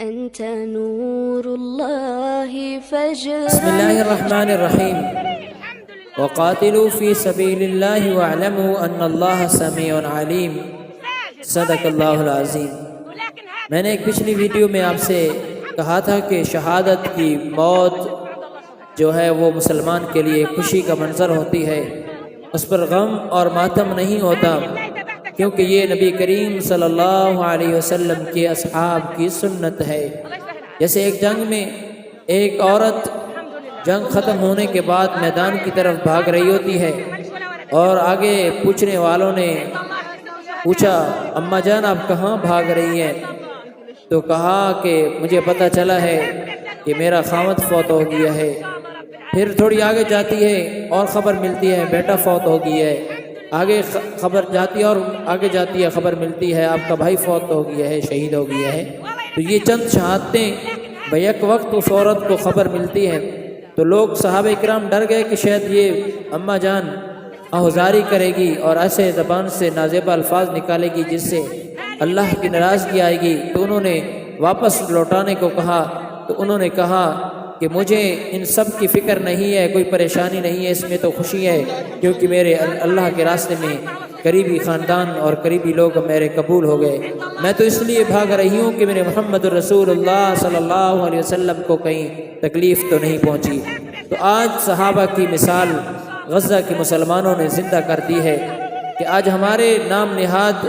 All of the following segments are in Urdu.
أنت نور الله فجرا. بسم الله الرحمن الرحيم. وقاتلوا في سبيل الله واعلموا ان اللہ سمیع علیم. صدق اللہ العظیم. میں نے ایک پچھلی ویڈیو میں آپ سے کہا تھا کہ شہادت کی موت جو ہے وہ مسلمان کے لیے خوشی کا منظر ہوتی ہے، اس پر غم اور ماتم نہیں ہوتا، کیونکہ یہ نبی کریم صلی اللہ علیہ وسلم کے اصحاب کی سنت ہے۔ جیسے ایک جنگ میں ایک عورت جنگ ختم ہونے کے بعد میدان کی طرف بھاگ رہی ہوتی ہے اور آگے پوچھنے والوں نے پوچھا، اماں جان آپ کہاں بھاگ رہی ہیں؟ تو کہا کہ مجھے پتہ چلا ہے کہ میرا خاوند فوت ہو گیا ہے۔ پھر تھوڑی آگے جاتی ہے اور خبر ملتی ہے بیٹا فوت ہو گیا ہے۔ آگے خبر جاتی ہے اور آگے جاتی ہے خبر ملتی ہے آپ کا بھائی فوت ہو گیا ہے، شہید ہو گیا ہے۔ تو یہ چند شہادتیں بیک وقت اس عورت کو خبر ملتی ہے، تو لوگ صحابہ کرام ڈر گئے کہ شاید یہ اماں جان آہوزاری کرے گی اور ایسے زبان سے نازیبہ الفاظ نکالے گی جس سے اللہ کی ناراضگی آئے گی۔ تو انہوں نے واپس لوٹانے کو کہا، تو انہوں نے کہا کہ مجھے ان سب کی فکر نہیں ہے، کوئی پریشانی نہیں ہے، اس میں تو خوشی ہے کیونکہ میرے اللہ کے راستے میں قریبی خاندان اور قریبی لوگ میرے قبول ہو گئے۔ میں تو اس لیے بھاگ رہی ہوں کہ میرے محمد رسول اللہ صلی اللہ علیہ وسلم کو کہیں تکلیف تو نہیں پہنچی۔ تو آج صحابہ کی مثال غزہ کے مسلمانوں نے زندہ کر دی ہے کہ آج ہمارے نام نہاد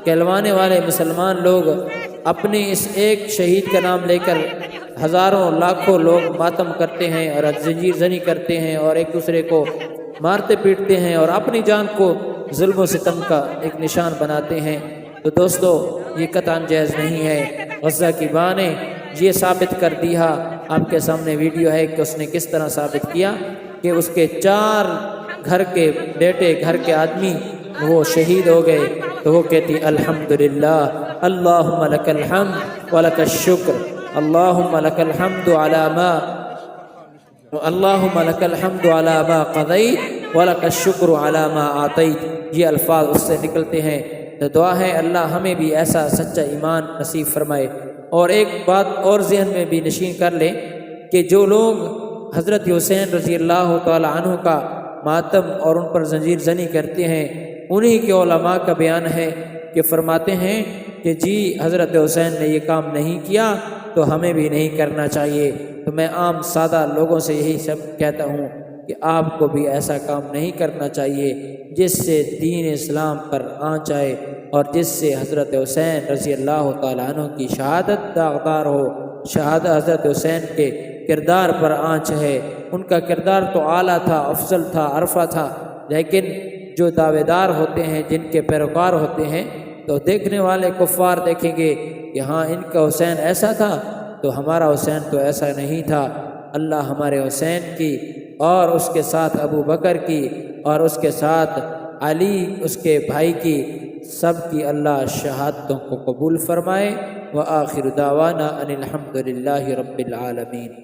کہلوانے والے مسلمان لوگ اپنے اس ایک شہید کا نام لے کر ہزاروں لاکھوں لوگ ماتم کرتے ہیں اور زنجیر زنی کرتے ہیں اور ایک دوسرے کو مارتے پیٹتے ہیں اور اپنی جان کو ظلم و ستم کا ایک نشان بناتے ہیں۔ تو دوستو یہ قطعاً جائز نہیں ہے۔ غزہ کی ماں نے یہ ثابت کر دیا، آپ کے سامنے ویڈیو ہے کہ اس نے کس طرح ثابت کیا کہ اس کے 4 گھر کے بیٹے، گھر کے آدمی وہ شہید ہو گئے۔ تو وہ کہتی الحمدللہ، اللہم لک الحمد ولک الشکر، اللہم لک الحمد علی ما اللہم لک الحمد علی ما قضیت ولک الشکر علی ما آتیت۔ یہ الفاظ اس سے نکلتے ہیں۔ تو دعا ہے اللہ ہمیں بھی ایسا سچا ایمان نصیب فرمائے۔ اور ایک بات اور ذہن میں بھی نشین کر لیں کہ جو لوگ حضرت حسین رضی اللہ تعالی عنہ کا ماتم اور ان پر زنجیر زنی کرتے ہیں، انہی کے علماء کا بیان ہے کہ فرماتے ہیں کہ جی حضرت حسین نے یہ کام نہیں کیا تو ہمیں بھی نہیں کرنا چاہیے۔ تو میں عام سادہ لوگوں سے یہی سب کہتا ہوں کہ آپ کو بھی ایسا کام نہیں کرنا چاہیے جس سے دین اسلام پر آنچ آئے اور جس سے حضرت حسین رضی اللہ تعالیٰ عنہ کی شہادت داغدار ہو۔ شہادت حضرت حسین کے کردار پر آنچ ہے، ان کا کردار تو اعلیٰ تھا، افضل تھا، عرفہ تھا، لیکن جو دعوے دار ہوتے ہیں، جن کے پیروکار ہوتے ہیں، تو دیکھنے والے کفار دیکھیں گے کہ ہاں ان کا حسین ایسا تھا تو ہمارا حسین تو ایسا نہیں تھا۔ اللہ ہمارے حسین کی اور اس کے ساتھ ابو بکر کی اور اس کے ساتھ علی اس کے بھائی کی، سب کی اللہ شہادتوں کو قبول فرمائے۔ وآخر دعوانا ان الحمد للہ رب العالمین۔